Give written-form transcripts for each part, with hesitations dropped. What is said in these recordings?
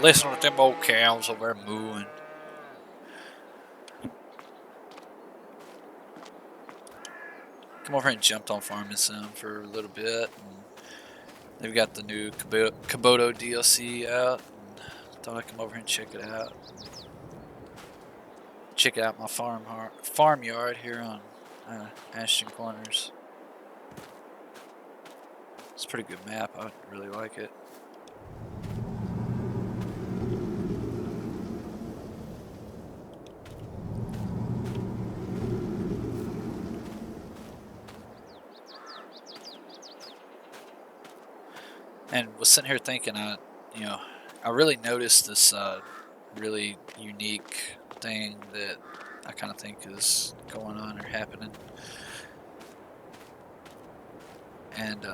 Listen to them old cows over there mooing. Come over here and jumped on Farming Sim for a little bit. And they've got the new Kabuto DLC out. And thought I'd come over here and check it out. Check out my farmyard here on Ashton Corners. It's a pretty good map. I really like it. And was sitting here thinking, I really noticed this really unique thing that I kind of think is going on or happening. And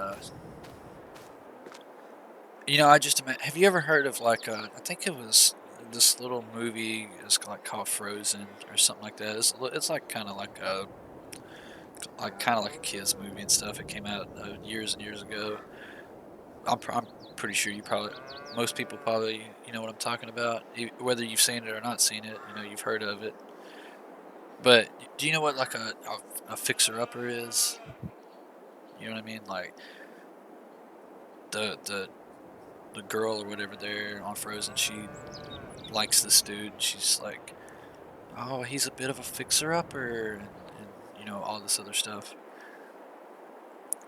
I just have you ever heard of like I think it was this little movie. It's like called Frozen or something like that. It's like kind of like a kids movie and stuff. It came out years and years ago. I'm pretty sure most people probably know what I'm talking about. Whether you've seen it or not seen it, you've heard of it. But do you know what like a fixer upper is? You know what I mean? Like the the the girl or whatever there on Frozen, she likes this dude. She's like, oh, he's a bit of a fixer upper, and all this other stuff.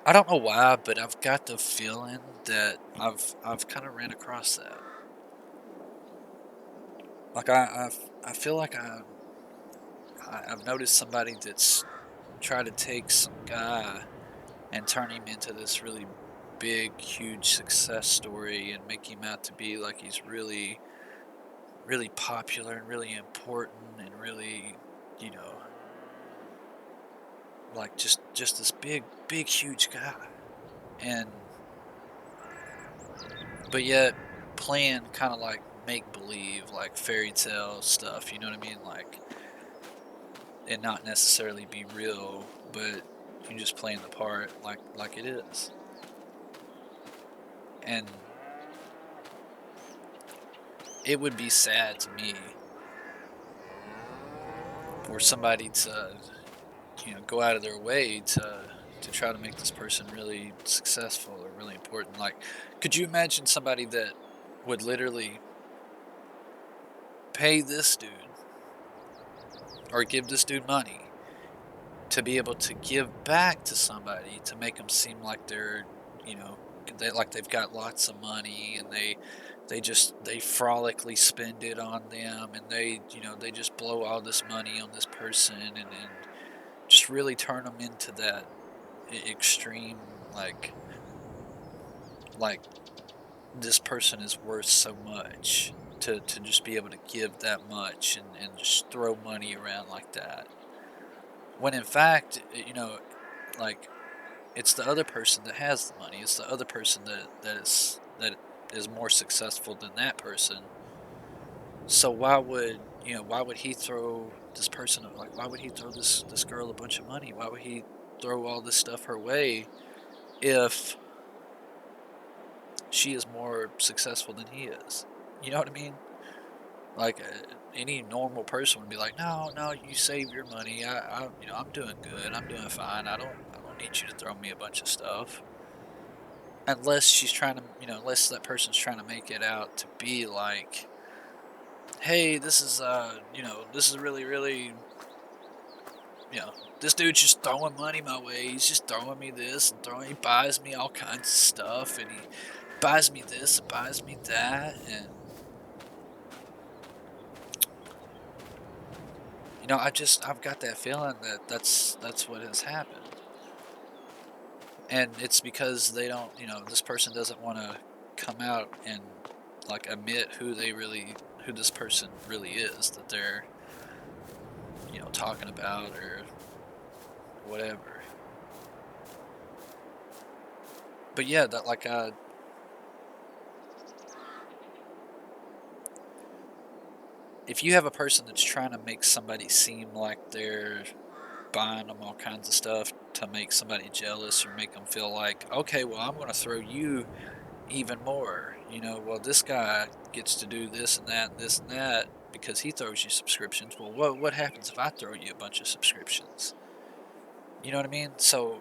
I don't know why, but I've got the feeling that I've kind of ran across that. Like I feel like I've noticed somebody that's tried to take some guy and turn him into this really big, huge success story and make him out to be like he's really, really popular and really important and really, you know, like just this big, big, huge guy. And but yet playing kind of like make believe, like fairy tale stuff. You know what I mean? Like it not necessarily be real, but you just playing the part like it is. And it would be sad to me for somebody to go out of their way to try to make this person really successful or really important. Like, could you imagine somebody that would literally pay this dude or give this dude money to be able to give back to somebody to make them seem like they're, like they've got lots of money and they frolically spend it on them and they just blow all this money on this person and just really turn them into that extreme like this person is worth so much to just be able to give that much and just throw money around like that, when in fact like it's the other person that has the money. It's the other person that is more successful than that person. So why would he throw this person, like why would he throw this girl a bunch of money? Why would he throw all this stuff her way if she is more successful than he is? You know what I mean? Like any normal person would be like, no, no, you save your money. I'm doing good. I'm doing fine. I don't need you to throw me a bunch of stuff. Unless she's trying to, unless that person's trying to make it out to be like, hey, this is really, really, you know, this dude's just throwing money my way. He's just throwing me this and he buys me all kinds of stuff and he buys me this and buys me that. And, I've got that feeling that that's what has happened. And it's because they don't, this person doesn't want to come out and like admit who this person really is that they're, talking about or whatever. But yeah, that like if you have a person that's trying to make somebody seem like they're buying them all kinds of stuff to make somebody jealous or make them feel like, okay, well, I'm going to throw you even more. Well, this guy gets to do this and that and this and that because he throws you subscriptions. Well, what happens if I throw you a bunch of subscriptions? You know what I mean? So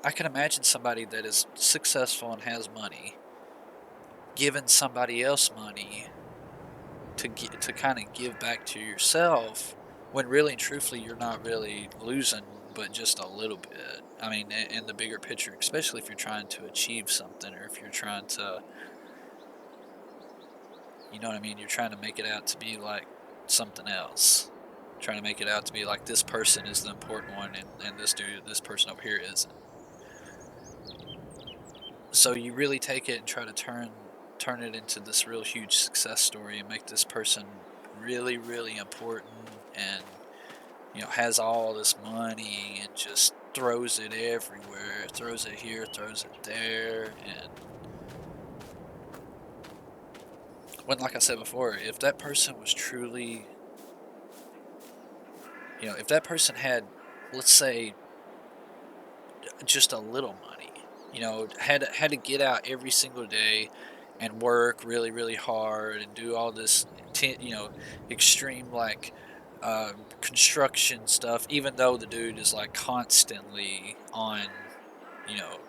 I can imagine somebody that is successful and has money giving somebody else money to kind of give back to yourself, when really and truthfully you're not really losing but just a little bit. I mean, in the bigger picture, especially if you're trying to achieve something, or if you're trying to, you know what I mean, you're trying to make it out to be like something else, trying to make it out to be like this person is the important one, and this person over here isn't. So you really take it and try to turn it into this real huge success story and make this person really, really important, and has all this money and just throws it everywhere, throws it here, throws it there. And when, like I said before, if that person was truly, if that person had, let's say, just a little money, had to get out every single day and work really, really hard and do all this, extreme, like, construction stuff, even though the dude is like constantly on,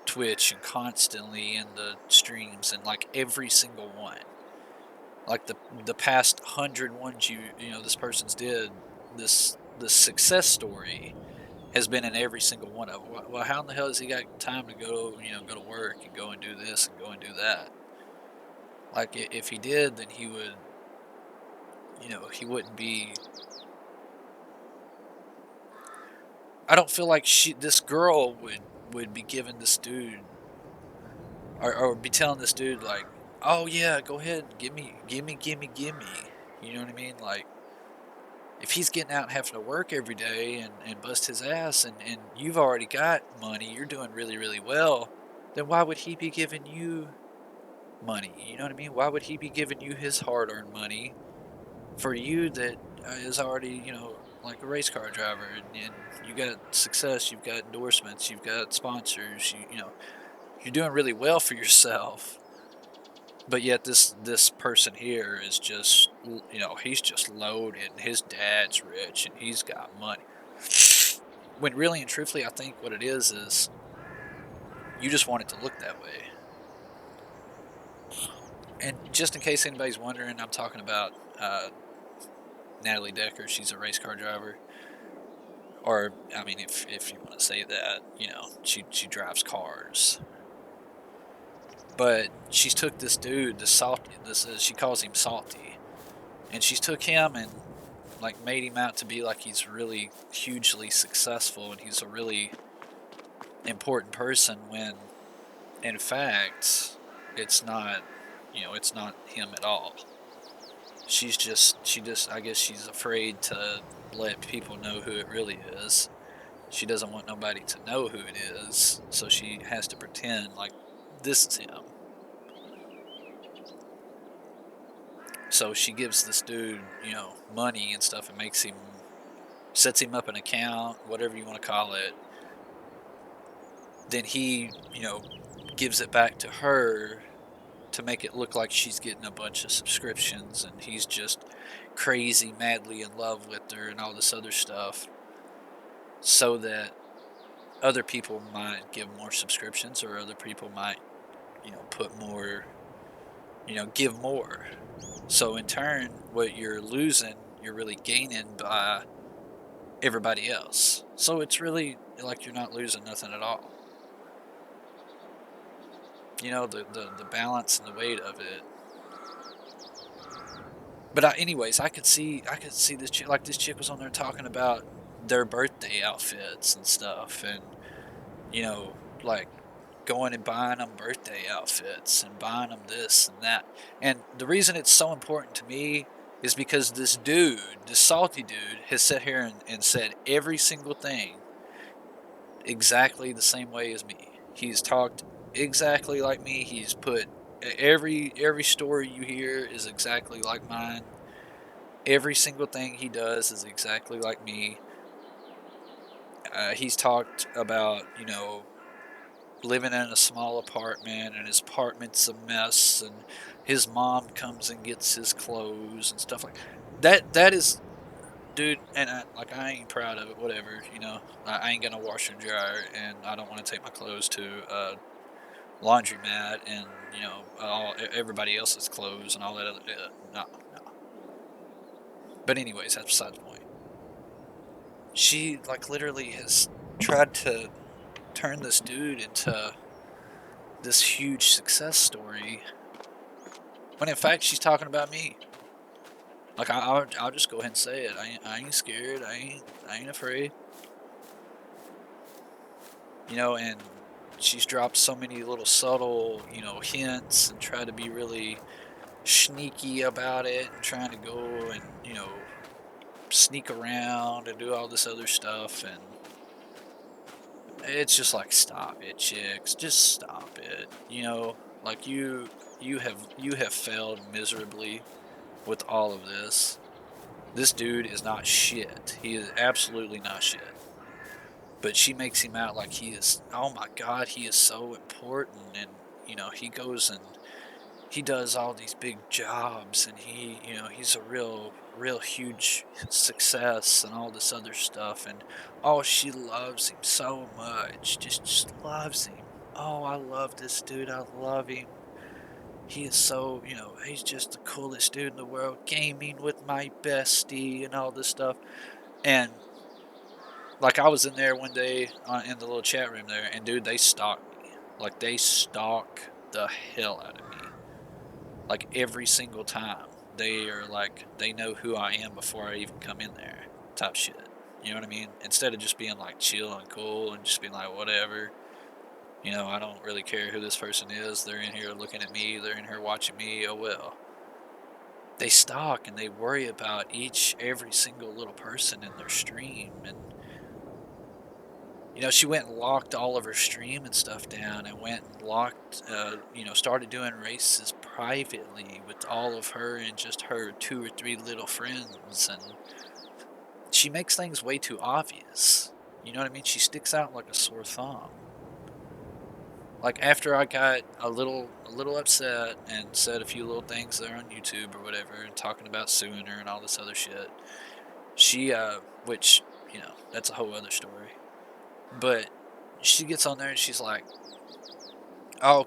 Twitch, and constantly in the streams, and like every single one, like the past 100 ones, this person's did, this success story has been in every single one of them. Well, how in the hell has he got time to go to work and go and do this and go and do that? Like, if he did, then he would, he wouldn't be. I don't feel like this girl would be giving this dude, or be telling this dude, like, oh yeah, go ahead, give me, give me, give me, give me. You know what I mean? Like, if he's getting out and having to work every day and bust his ass, and you've already got money, you're doing really, really well, then why would he be giving you money? You know what I mean? Why would he be giving you his hard earned money for you that is already, like a race car driver, and you got success, you've got endorsements, you've got sponsors, you're doing really well for yourself. But yet this person here is just, he's just loaded, and his dad's rich and he's got money. When really and truthfully, I think what it is you just want it to look that way. And just in case anybody's wondering, I'm talking about Natalie Decker. She's a race car driver, or I mean, if you want to say that, she drives cars. But she's took this dude, this salty. This is, she calls him Salty, and she's took him and like made him out to be like he's really hugely successful and he's a really important person, when in fact it's not. It's not him at all. She just I guess she's afraid to let people know who it really is. She doesn't want nobody to know who it is, so she has to pretend like this is him. So she gives this dude, money and stuff, and sets him up an account, whatever you want to call it. Then he, gives it back to her to make it look like she's getting a bunch of subscriptions, and he's just crazy, madly in love with her, and all this other stuff, so that other people might give more subscriptions, or other people might, put more, give more. So in turn, what you're losing, you're really gaining by everybody else. So it's really like you're not losing nothing at all. The balance and the weight of it. But anyways, I could see this chick, like this chick was on there talking about their birthday outfits and stuff, and you know, like going and buying them birthday outfits and buying them this and that. And the reason it's so important to me is because this dude, this salty dude, has sat here and said every single thing exactly the same way as me. He's talked exactly like me. He's put every story you hear is exactly like mine. Every single thing he does is exactly like me. He's talked about, living in a small apartment, and his apartment's a mess, and his mom comes and gets his clothes and stuff like that. That is, dude, and I ain't proud of it. Whatever, I ain't gonna wash and dryer, and I don't want to take my clothes to a laundromat, and everybody else's clothes and all that other. No, no. But anyways, that's beside the point. She like literally has tried to turn this dude into this huge success story, when in fact she's talking about me. Like I'll just go ahead and say it. I ain't scared. I ain't afraid. And she's dropped so many little subtle, hints, and tried to be really sneaky about it, and trying to go and, sneak around and do all this other stuff. And it's just like, stop it, chicks. Just stop it. Like you have failed miserably with all of this. This dude is not shit. He is absolutely not shit. But she makes him out like he is, oh my god, he is so important. And he goes and he does all these big jobs, and he's a real huge success and all this other stuff. And oh, she loves him so much, just loves him. Oh, I love this dude. I love him. He is so, he's just the coolest dude in the world, gaming with my bestie and all this stuff. And like, I was in there one day, in the little chat room there, and dude, they stalk me. Like, they stalk the hell out of me. Like, every single time. They are like, they know who I am before I even come in there. Type shit. You know what I mean? Instead of just being like chill and cool and just being like, whatever. I don't really care who this person is. They're in here looking at me. They're in here watching me. Oh well. They stalk and they worry about every single little person in their stream. And she went and locked all of her stream and stuff down, and went and locked, started doing races privately with all of her and just her 2 or 3 little friends. And she makes things way too obvious. You know what I mean? She sticks out like a sore thumb. Like, after I got a little upset and said a few little things there on YouTube or whatever, and talking about suing her and all this other shit, she, which, that's a whole other story. But she gets on there and she's like, oh,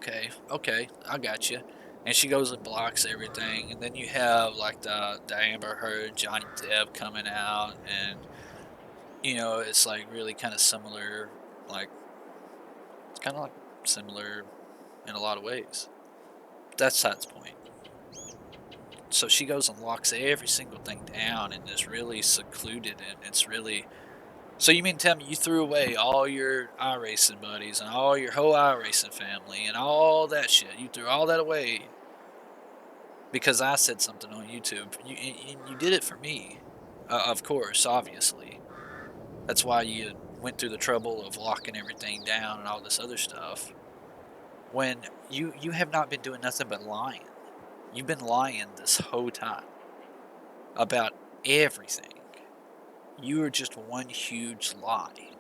okay, I got you. And she goes and blocks everything. And then you have like the Amber Heard, Johnny Depp coming out, and it's like really kind of similar. Like, it's kind of like similar in a lot of ways. That's the point. So she goes and locks every single thing down and is really secluded, and it's really. So you mean to tell me you threw away all your iRacing buddies and all your whole iRacing family and all that shit? You threw all that away because I said something on YouTube. You did it for me, of course, obviously. That's why you went through the trouble of locking everything down and all this other stuff. When you have not been doing nothing but lying. You've been lying this whole time about everything. You are just one huge lie.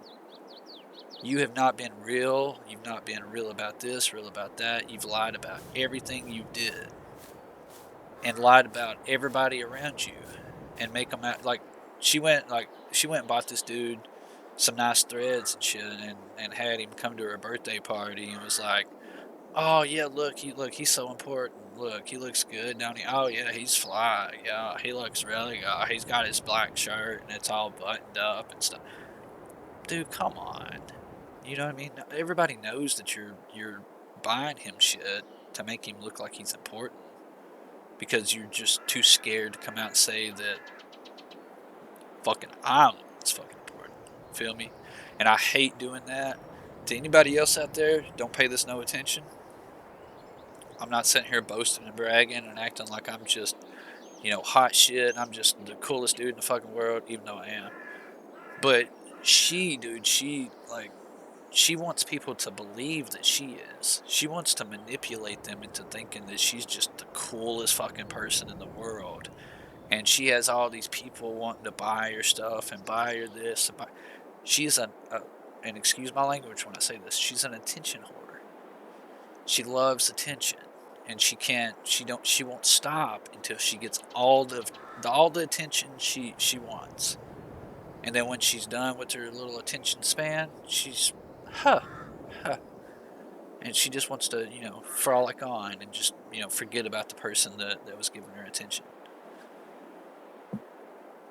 You have not been real. You've not been real about this, real about that. You've lied about everything you did. And lied about everybody around you. And make them out like she went and bought this dude some nice threads and shit, and had him come to her birthday party, and was like, oh yeah, he's so important. Look, he looks good, don't he? Oh yeah, he's fly. Yeah, he looks really good. He's got his black shirt and it's all buttoned up and stuff. Dude, come on. You know what I mean? Everybody knows that you're buying him shit to make him look like he's important, because you're just too scared to come out and say that fucking I'm it's fucking important. Feel me? And I hate doing that. To anybody else out there, don't pay this no attention. I'm not sitting here boasting and bragging and acting like I'm just, hot shit. I'm just the coolest dude in the fucking world, even though I am. But dude, she wants people to believe that she is. She wants to manipulate them into thinking that she's just the coolest fucking person in the world. And she has all these people wanting to buy her stuff and buy her this. She's and excuse my language when I say this, she's an attention whore. She loves attention, and she won't stop until she gets all the attention she wants. And then when she's done with her little attention span, she's huh, huh, and she just wants to frolic on and just forget about the person that was giving her attention.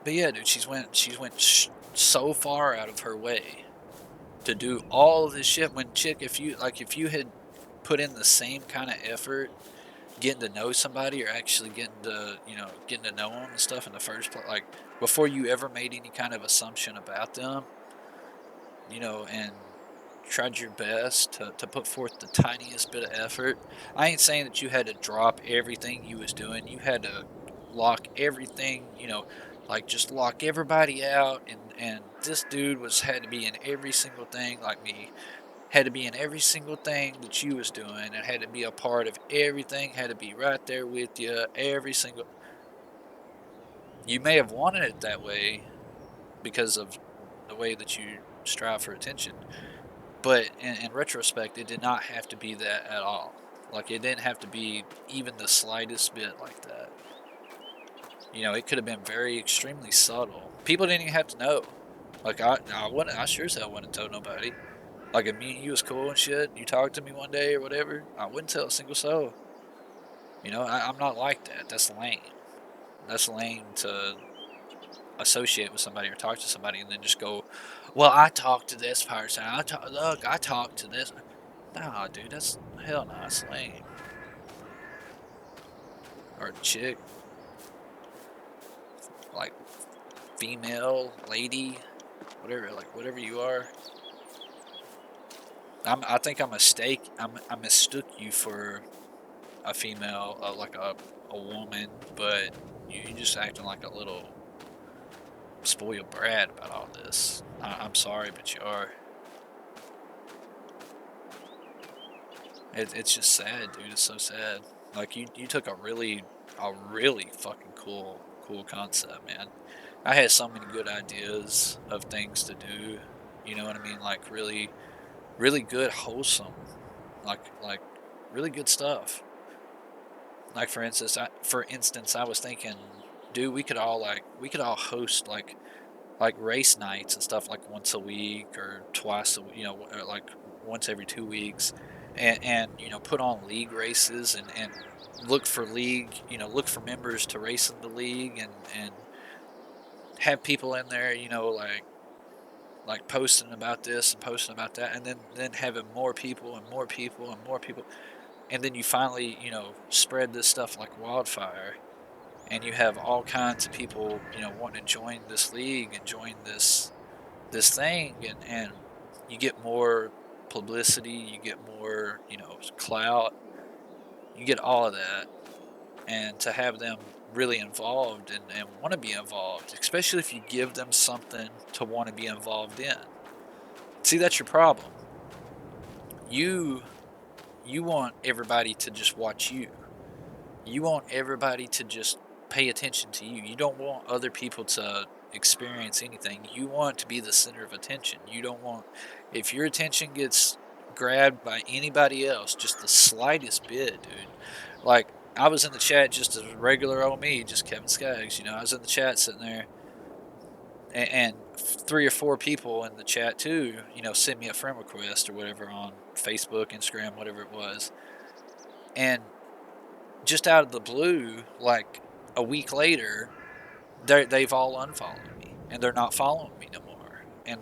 But yeah, dude, so far out of her way to do all of this shit. When chick, if you had put in the same kind of effort getting to know somebody, or actually getting to know them and stuff in the first place, like before you ever made any kind of assumption about them, and tried your best to put forth the tiniest bit of effort. I ain't saying that you had to drop everything you was doing. You had to lock everything, like just lock everybody out, and this dude had to be in every single thing like me, had to be in every single thing that you was doing, and had to be a part of everything, had to be right there with you, every single. You may have wanted it that way because of the way that you strive for attention, but in retrospect, it did not have to be that at all. Like, it didn't have to be even the slightest bit like that. It could have been very extremely subtle. People didn't even have to know. Like, I sure as hell wouldn't tell nobody. Like, if me and you was cool and shit, you talked to me one day or whatever, I wouldn't tell a single soul. I'm not like that. That's lame. That's lame to associate with somebody or talk to somebody and then just go, well, I talked to this person. I talked to this. Nah, dude, that's hell no, that's lame. Or chick, like female, lady, whatever, like whatever you are. I think I mistook you for a female, like a woman, but you just acting like a little spoiled brat about all this. I'm sorry, but you are. It's just sad, dude. It's so sad. Like you took a really fucking cool concept, man. I had so many good ideas of things to do. You know what I mean? Like really good, wholesome, like really good stuff. Like for instance, I was thinking, dude, we could all host like race nights and stuff like once a week or twice or like once every 2 weeks, and put on league races and look for members to race in the league, and have people in there, like posting about this and posting about that, and then having more people and more people and more people, and then you finally spread this stuff like wildfire, and you have all kinds of people wanting to join this league and join this thing, and you get more publicity, you get more clout, you get all of that, and to have them really involved and want to be involved, especially if you give them something to want to be involved in. See, that's your problem. You you want everybody to just watch you. You want everybody to just pay attention to you. You don't want other people to experience anything. You want to be the center of attention. You don't want, if your attention gets grabbed by anybody else, just the slightest bit, dude. Like, I was in the chat just as regular old me, just Kevin Skaggs. I was in the chat sitting there, and three or four people in the chat too, sent me a friend request or whatever on Facebook, Instagram, whatever it was. And just out of the blue, like a week later, they've all unfollowed me and they're not following me no more. And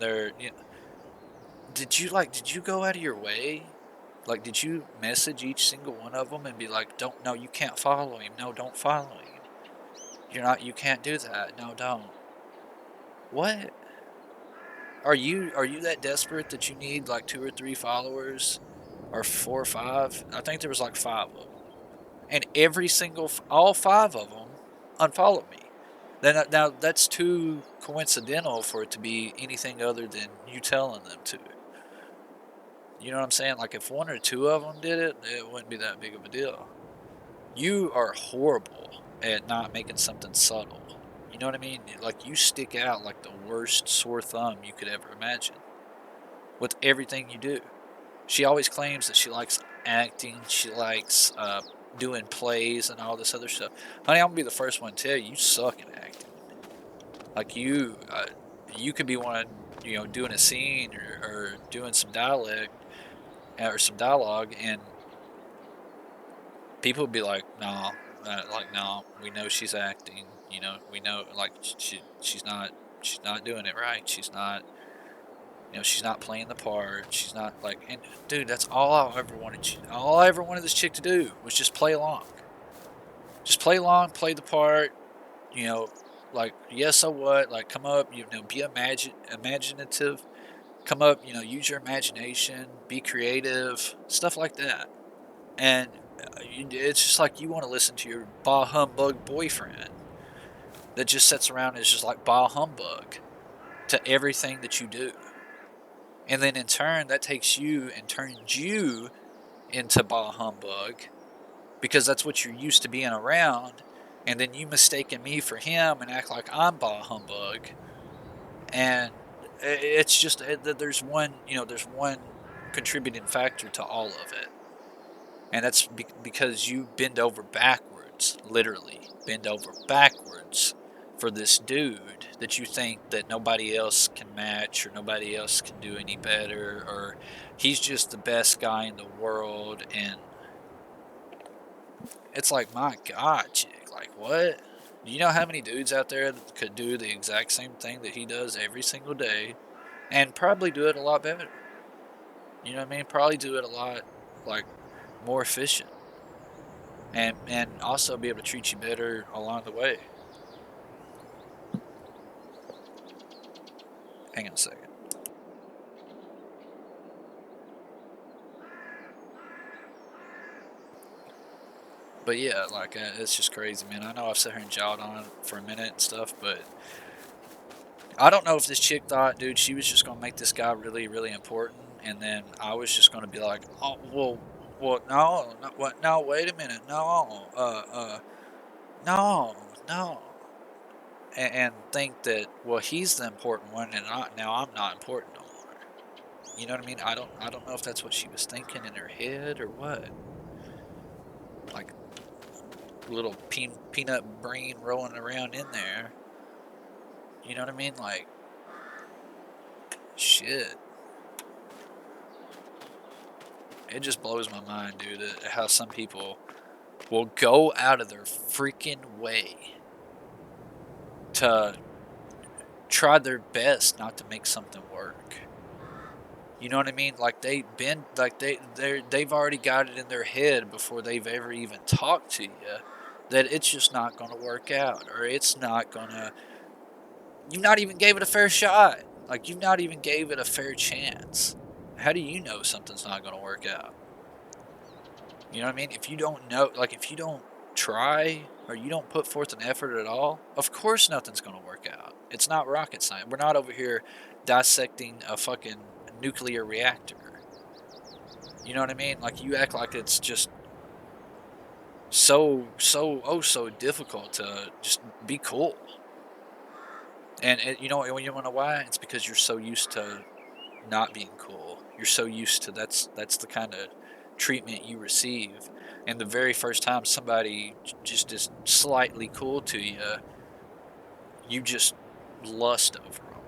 did you go out of your way? Like, did you message each single one of them and be like, don't, no, you can't follow him. No, don't follow him. You can't do that. No, don't. What? Are you that desperate that you need like two or three followers, or four or five? I think there was like five of them, and all five of them unfollowed me. Now that's too coincidental for it to be anything other than you telling them to. You know what I'm saying? Like, if one or two of them did it, it wouldn't be that big of a deal. You are horrible at not making something subtle. You know what I mean? Like, you stick out like the worst sore thumb you could ever imagine with everything you do. She always claims that she likes acting. She likes doing plays and all this other stuff. Honey, I'm gonna be the first one to tell you, you suck at acting. Like you could be one, doing a scene or doing some dialect or some dialogue, and people would be like, "No, no, we know she's acting. We know, like she's not doing it right. She's not, she's not playing the part. She's not like." And dude, that's all I ever wanted. All I ever wanted this chick to do was just play along. Just play along, play the part. You know, like yes, so what? Like come up, be imaginative. Come up, use your imagination, be creative, stuff like that. And it's just like you want to listen to your bah humbug boyfriend that just sits around and is just like bah humbug to everything that you do. And then in turn, that takes you and turns you into bah humbug because that's what you're used to being around. And then you mistaken me for him and act like I'm bah humbug. And it's just that there's one contributing factor to all of it. And that's because you bend over backwards, literally bend over backwards for this dude that you think that nobody else can match or nobody else can do any better, or he's just the best guy in the world. And it's like, my God, chick, like what? Do you know how many dudes out there that could do the exact same thing that he does every single day and probably do it a lot better? You know what I mean? Probably do it a lot, like, more efficient. And also be able to treat you better along the way. Hang on a second. But yeah, like it's just crazy, man. I know I've sat here and jawed on it for a minute and stuff, but I don't know if this chick thought, dude, she was just gonna make this guy really, really important, and then I was just gonna be like, oh, well, no, no, what? No, wait a minute, no, no, no, and think that, well, he's the important one, and now I'm not important no more. You know what I mean? I don't know if that's what she was thinking in her head or what. Like little peanut brain rolling around in there. You know what I mean? Like shit. It just blows my mind, dude, how some people will go out of their freaking way to try their best not to make something work. You know what I mean? Like they've already got it in their head before they've ever even talked to you that it's just not going to work out, or it's not going to. You've not even gave it a fair shot. Like you've not even gave it a fair chance. How do you know something's not going to work out? You know what I mean? If you don't know, like if you don't try or you don't put forth an effort at all, of course nothing's going to work out. It's not rocket science. We're not over here dissecting a fucking nuclear reactor. You know what I mean? Like you act like it's just so difficult to just be cool. And you wanna know why? It's because you're so used to not being cool. You're so used to that's the kind of treatment you receive. And the very first time somebody just is slightly cool to you, you just lust over them.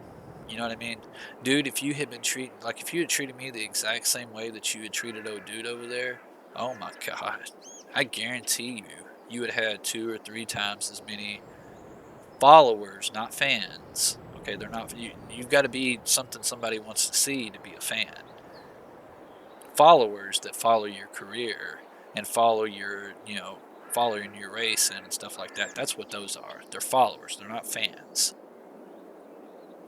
You know what I mean? Dude, if you had been treated like if you had treated me the exact same way that you had treated old dude over there, oh my God. I guarantee you would have had 2 or 3 times as many followers, not fans. Okay, they're not you've got to be something somebody wants to see to be a fan. Followers that follow your career and follow your, following your race and stuff like that. That's what those are. They're followers. They're not fans.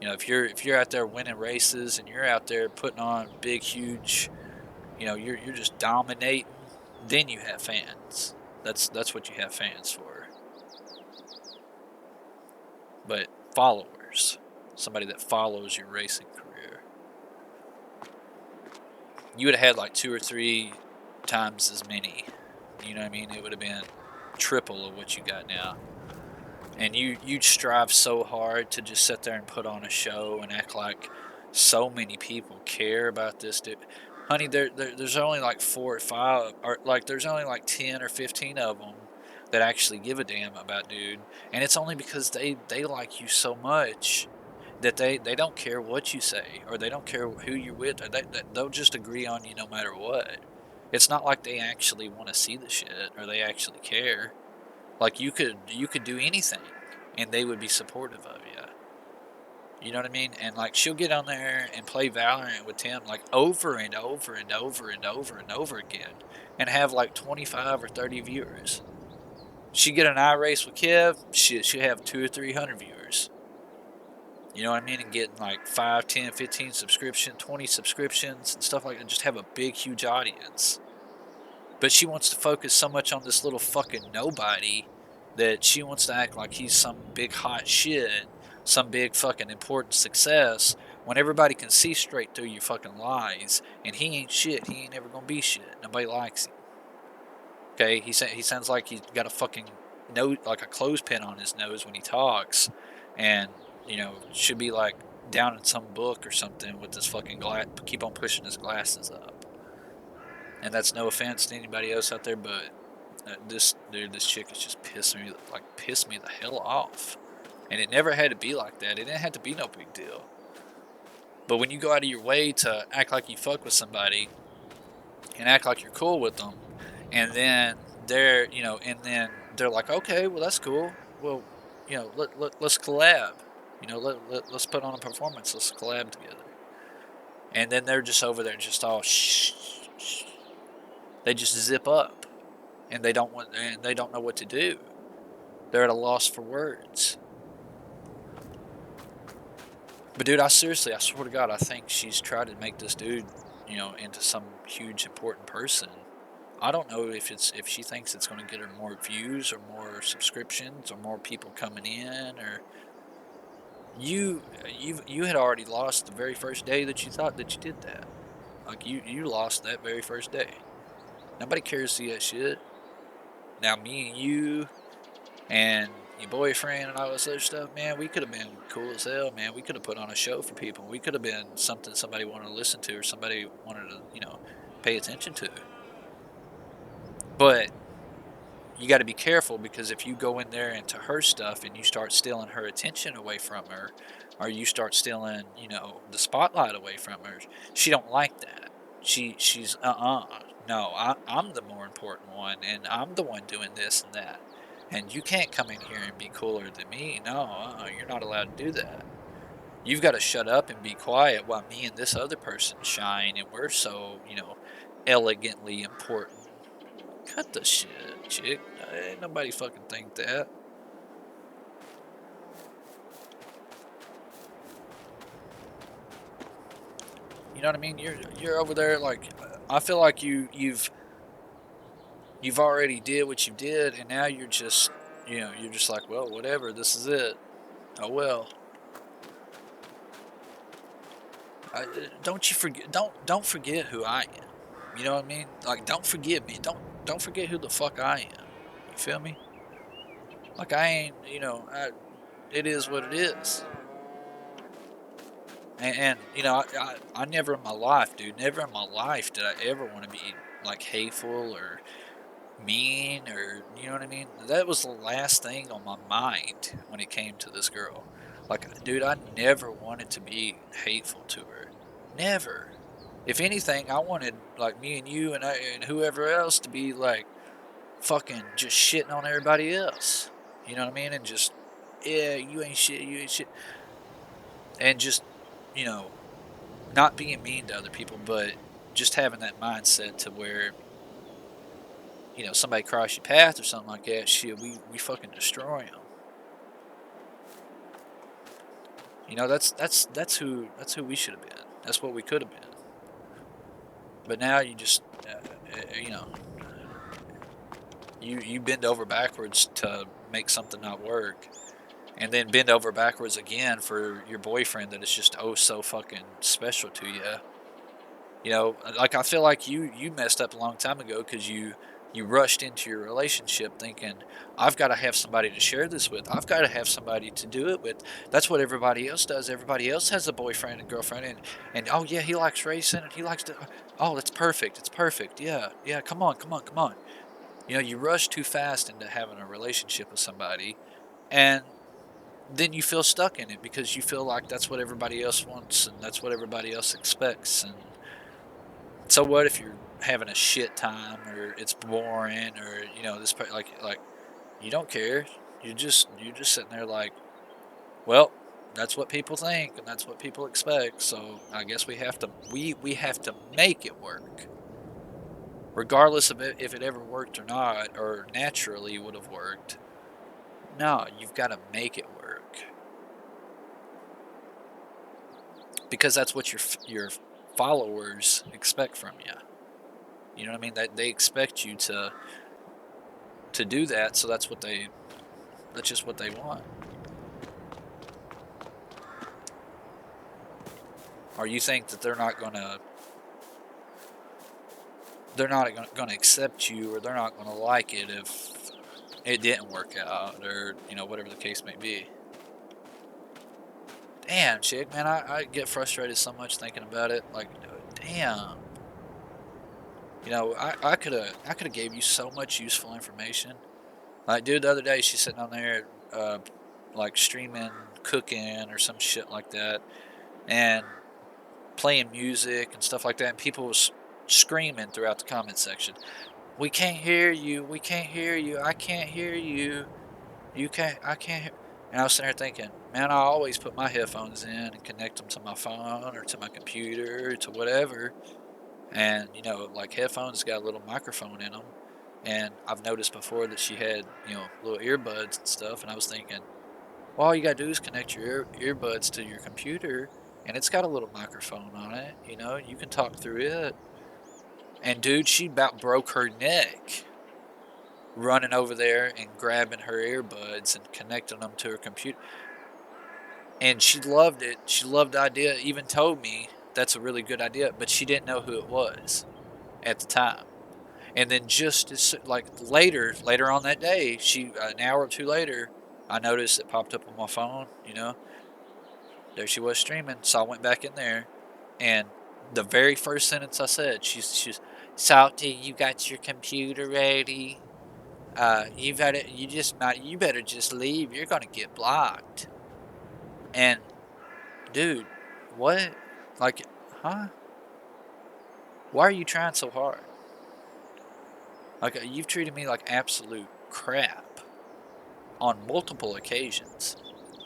If you're out there winning races and you're out there putting on big huge, you're just dominating, then you have fans. That's what you have fans for. But followers, somebody that follows your racing career, you would have had like 2 or 3 times as many. You know what I mean? It would have been triple of what you got now. And you'd strive so hard to just sit there and put on a show and act like so many people care about this dude. honey, there's only like 4 or 5, or like there's only like 10 or 15 of them that actually give a damn about dude, and it's only because they like you so much that they don't care what you say or they don't care who you're with, or they'll just agree on you no matter what. It's not like they actually want to see the shit or they actually care. Like you could do anything, and they would be supportive of you. You know what I mean? And like she'll get on there and play Valorant with Tim like over and over and over and over and over again, and have like 25 or 30 viewers. She get an eye race with Kev, she have 2 or 300 viewers. You know what I mean? And getting like 5, 10, 15 subscriptions, 20 subscriptions and stuff like that. Just have a big, huge audience. But she wants to focus so much on this little fucking nobody that she wants to act like he's some big hot shit, some big fucking important success, when everybody can see straight through your fucking lies, and he ain't shit. He ain't ever gonna be shit. Nobody likes him. Okay, he sounds like he's got a fucking nose, like a clothespin on his nose when he talks, and should be like down in some book or something with this fucking glass. Keep on pushing his glasses up. And that's no offense to anybody else out there, but this dude, this chick is just pissed me the hell off. And it never had to be like that. It didn't have to be no big deal. But when you go out of your way to act like you fuck with somebody and act like you're cool with them, and then they're like, okay, well that's cool. Well, let's collab. Let's put on a performance. Let's collab together. And then they're just over there, just all shh. They just zip up, and they don't know what to do. They're at a loss for words. But dude, I swear to God, I think she's tried to make this dude, into some huge important person. I don't know if she thinks it's going to get her more views or more subscriptions or more people coming in, or you had already lost the very first day that you thought that you did that. Like you lost that very first day. Nobody cares to see that shit. Now me and you and your boyfriend and all this other stuff, man, we could have been cool as hell, man. We could have put on a show for people. We could have been something somebody wanted to listen to or somebody wanted to, pay attention to. But you got to be careful, because if you go in there into her stuff and you start stealing her attention away from her, or you start stealing, the spotlight away from her, she don't like that. She's no, I'm the more important one, and I'm the one doing this and that, and you can't come in here and be cooler than me. No, you're not allowed to do that. You've got to shut up and be quiet while me and this other person shine, and we're so, elegantly important. Cut the shit, chick. Ain't nobody fucking think that. You know what I mean? You're over there like, I feel like you've already did what you did, and now you're just you're just like, well, whatever. This is it. Oh well. Don't you forget? Don't forget who I am. You know what I mean? Like, don't forget me. Don't forget who the fuck I am. You feel me? Like, I ain't. It is what it is. And I never in my life, dude, never in my life did I ever want to be like hateful or mean, or you know what I mean. That was the last thing on my mind when it came to this girl. Like, dude, I never wanted to be hateful to her. Never. If anything, I wanted like me and you and whoever else to be like fucking just shitting on everybody else. You know what I mean? And just, yeah, you ain't shit, you ain't shit, and just you know not being mean to other people, but just having that mindset to where somebody cross your path or something like that, shit, we fucking destroy them. That's who we should have been. That's what we could have been. But now you just you know you bend over backwards to make something not work, and then bend over backwards again for your boyfriend that is just oh so fucking special to you. Like, I feel like you messed up a long time ago because you You rushed into your relationship thinking, I've got to have somebody to share this with. I've got to have somebody to do it with. That's what everybody else does. Everybody else has a boyfriend and girlfriend, and oh yeah, he likes racing and he likes to. Oh, it's perfect. It's perfect. Yeah, yeah. Come on, come on, come on. You rush too fast into having a relationship with somebody, and then you feel stuck in it because you feel like that's what everybody else wants and that's what everybody else expects. And so what if you're having a shit time or it's boring or this like you don't care. You're just sitting there like, well, that's what people think and that's what people expect. So I guess we have to make it work, regardless of it, if it ever worked or not, or naturally would have worked. No, you've got to make it work because that's what your followers expect from you. You know what I mean? That they expect you to do that, so that's just what they want. Or you think that they're not gonna accept you, or they're not gonna like it if it didn't work out, or whatever the case may be. Damn, chick, man, I get frustrated so much thinking about it. Like, damn, I could have gave you so much useful information. Like, dude, the other day she's sitting on there, like streaming cooking or some shit like that, and playing music and stuff like that, and people was screaming throughout the comment section. We can't hear you. We can't hear you. I can't hear you. You can't. I can't. And I was sitting there thinking, man, I always put my headphones in and connect them to my phone or to my computer or to whatever. And like headphones got a little microphone in them. And I've noticed before that she had little earbuds and stuff. And I was thinking, well, all you gotta do is connect your earbuds to your computer, and it's got a little microphone on it. You can talk through it. And dude, she about broke her neck running over there and grabbing her earbuds and connecting them to her computer. And she loved it. She loved the idea. Even told me that's a really good idea, but she didn't know who it was at the time. And then just as, like later on that day, an hour or two later, I noticed it popped up on my phone. There she was streaming. So I went back in there, and the very first sentence I said, she's Salty, you got your computer ready? You better just leave. You're gonna get blocked. And dude, what? Like, huh? Why are you trying so hard? Like, you've treated me like absolute crap on multiple occasions,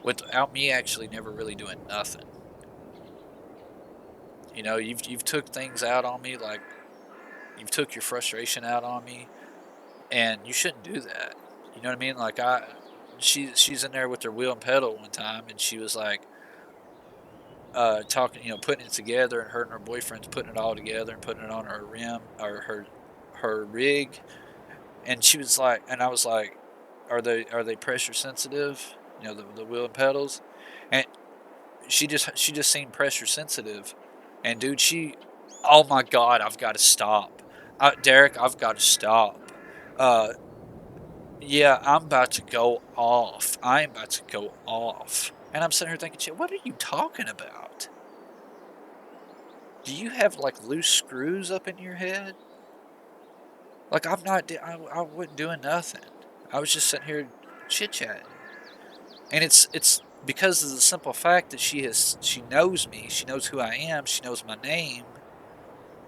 without me actually never really doing nothing. You've took things out on me, like you've took your frustration out on me, and you shouldn't do that. You know what I mean? Like she's in there with her wheel and pedal one time, and she was like, talking, putting it together, and her and her boyfriend's putting it all together and putting it on her rim or her rig, and she was like, and I was like, are they pressure sensitive? The wheel and pedals, and she just seemed pressure sensitive, and dude, oh my god, I've got to stop, Derek, I've got to stop. Uh, yeah, I'm about to go off. I'm about to go off. And I'm sitting here thinking, shit, what are you talking about? Do you have like loose screws up in your head? Like I'm not, I wasn't doing nothing. I was just sitting here chit chatting, and it's because of the simple fact that she knows me, she knows who I am, she knows my name,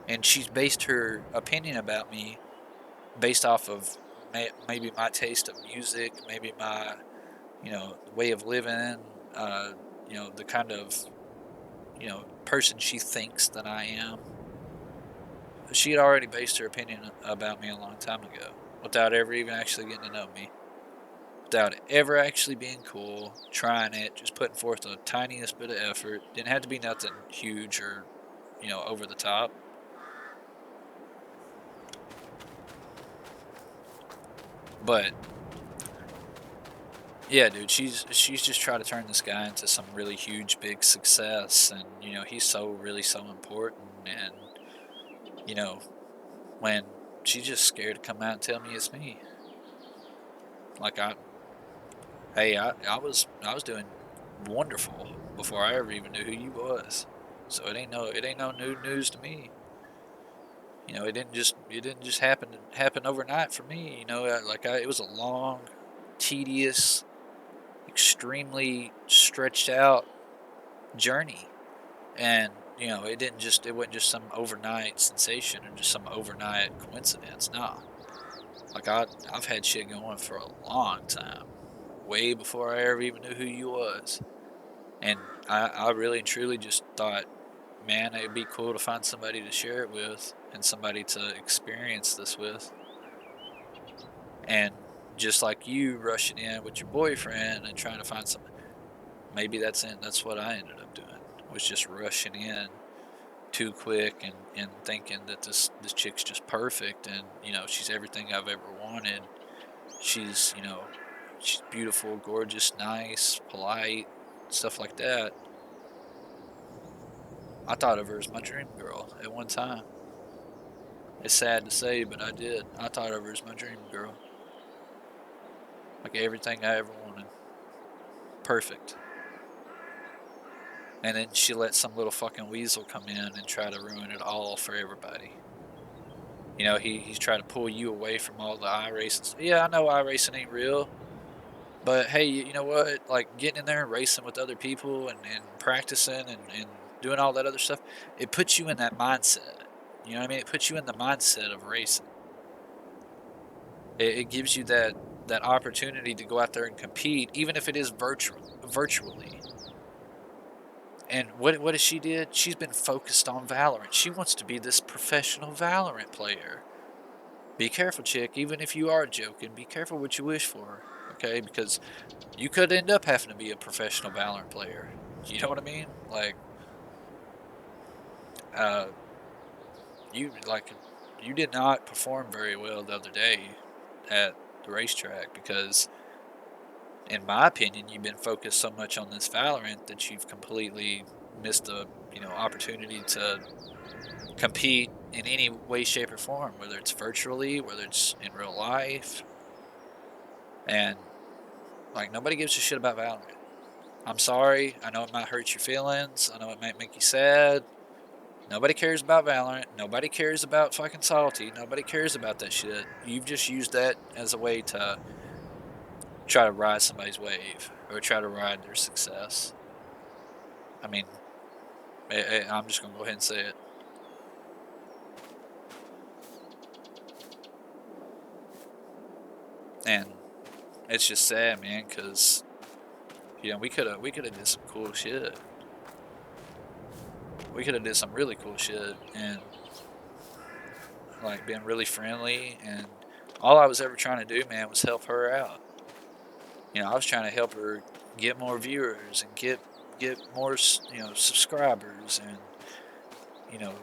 and she's based her opinion about me based off of maybe my taste of music, maybe my way of living, the kind of person she thinks that I am. She had already based her opinion about me a long time ago, without ever even actually getting to know me, without ever actually being cool, trying it, just putting forth the tiniest bit of effort. Didn't have to be nothing huge or over the top. But yeah, dude, she's just trying to turn this guy into some really huge, big success, and he's so really so important, and you know when she's just scared to come out and tell me it's me. Like hey, I was doing wonderful before I ever even knew who you was. So it ain't no new news to me. You know, it didn't just happen overnight for me. You know, it was a long, tedious, extremely stretched out journey, and you know, it wasn't just some overnight sensation or just some overnight coincidence. Nah, like I've had shit going for a long time, way before I ever even knew who you was, and I really and truly just thought, man, it'd be cool to find somebody to share it with and somebody to experience this with. And just like you rushing in with your boyfriend and trying to find some, maybe that's what I ended up doing, was just rushing in too quick and thinking that this chick's just perfect, and you know, she's everything I've ever wanted. She's, you know, she's beautiful, gorgeous, nice, polite, stuff like that. I thought of her as my dream girl at one time. It's sad to say, but I did. I thought of her as my dream girl. Like everything I ever wanted. Perfect. And then she let some little fucking weasel come in and try to ruin it all for everybody. You know, he's trying to pull you away from all the iRacing. Yeah, I know iRacing ain't real. But hey, you know what? Like getting in there and racing with other people and practicing and doing all that other stuff, it puts you in that mindset. You know what I mean? It puts you in the mindset of racing. It gives you that opportunity to go out there and compete, even if it is virtually. And what has she did? She's been focused on Valorant. She wants to be this professional Valorant player. Be careful, chick. Even if you are joking, be careful what you wish for. Okay, because you could end up having to be a professional Valorant player. You know what I mean? Like, uh, like you did not perform very well the other day at the racetrack because, in my opinion, you've been focused so much on this Valorant that you've completely missed the opportunity to compete in any way, shape, or form, whether it's virtually, whether it's in real life, and like nobody gives a shit about Valorant. I'm sorry. I know it might hurt your feelings. I know it might make you sad. Nobody cares about Valorant. Nobody cares about fucking Salty. Nobody cares about that shit. You've just used that as a way to try to ride somebody's wave or try to ride their success. I mean, I'm just gonna go ahead and say it. And it's just sad, man, because we could have did some cool shit. We could have did some really cool shit and like been really friendly, and all I was ever trying to do, man, was help her out. You know, I was trying to help her get more viewers and get more subscribers, and you know,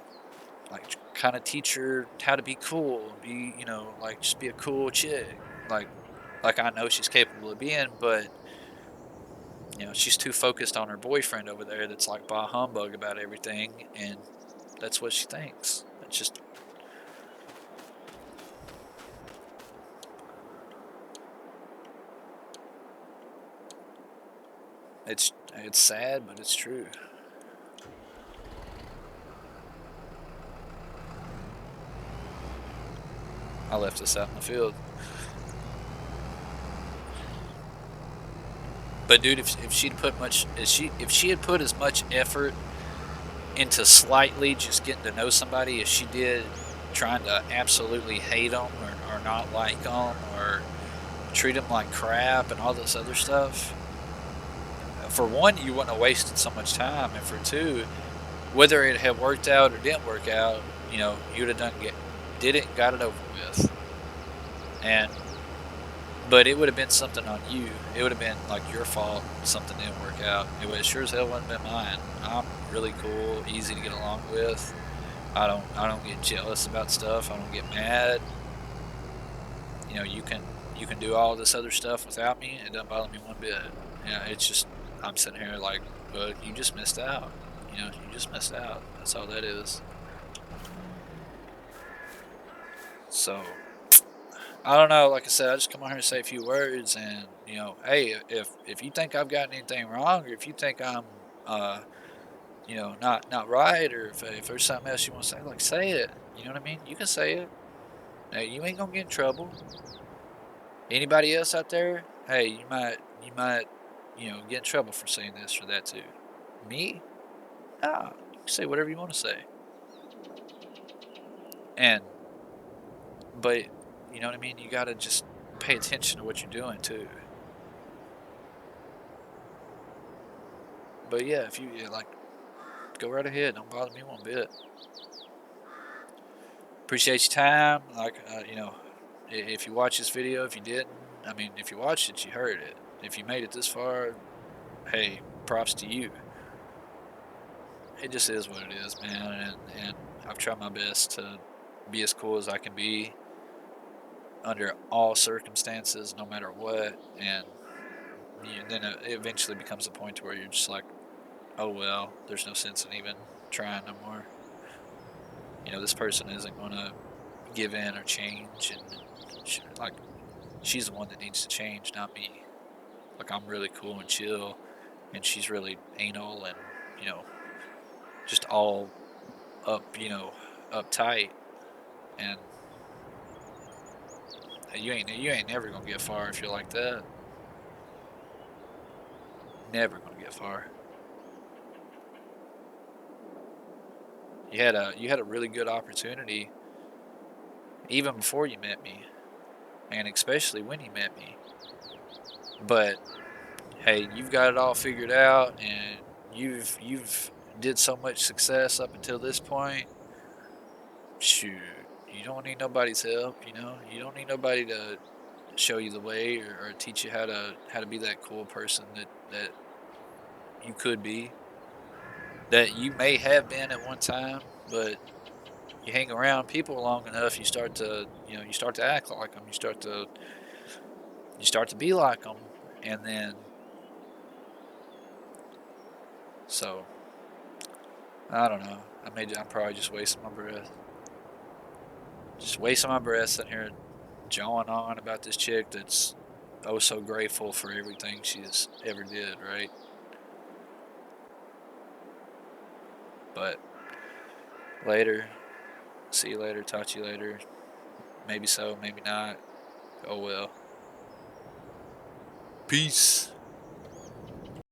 like kind of teach her how to be cool, be like just be a cool chick, like I know she's capable of being, but she's too focused on her boyfriend over there that's like bah humbug about everything, and that's what she thinks. It's just it's sad, but it's true. I left this out in the field. But dude, if she had put as much effort into slightly just getting to know somebody as she did trying to absolutely hate them or not like them or treat them like crap and all this other stuff, for one, you wouldn't have wasted so much time, and for two, whether it had worked out or didn't work out, you'd have did it and got it over with. And but it would have been something on you. It would have been like your fault something didn't work out. It would sure as hell wouldn't have been mine. I'm really cool, easy to get along with. I don't get jealous about stuff. I don't get mad. You can do all this other stuff without me. It doesn't bother me one bit. It's just I'm sitting here like, well, you just missed out. You just missed out. That's all that is. So I don't know. Like I said, I just come on here and say a few words, and hey, if you think I've gotten anything wrong, or if you think I'm, uh, not right, or if there's something else you want to say, like say it. You know what I mean? You can say it. Now you ain't gonna get in trouble. Anybody else out there? Hey, you might, get in trouble for saying this or that too. Me? Nah, you can say whatever you want to say. And but you know what I mean? You gotta just pay attention to what you're doing too. But yeah, if you yeah, like, go right ahead. Don't bother me one bit. Appreciate your time. Like, if you watch this video, if you didn't, I mean, if you watched it, you heard it. If you made it this far, hey, props to you. It just is what it is, man. And I've tried my best to be as cool as I can be under all circumstances, no matter what. And then it eventually becomes a point to where you're just like, oh well, there's no sense in even trying no more. This person isn't going to give in or change, and like, she's the one that needs to change, not me. Like, I'm really cool and chill, and she's really anal and you know just all up, uptight, and you ain't never gonna get far if you're like that. Never gonna get far. You had a really good opportunity even before you met me, and especially when you met me. But hey, you've got it all figured out, and you've did so much success up until this point. Shoot, you don't need nobody's help. You don't need nobody to show you the way, or teach you how to be that cool person that you could be, that you may have been at one time. But you hang around people long enough, you start to act like them. You start to be like them, and then so I don't know. I'm probably just wasting my breath. Just wasting my breath sitting here jawing on about this chick that's oh so grateful for everything she's ever did, right? But later, see you later, talk to you later. Maybe so, maybe not. Oh well. Peace.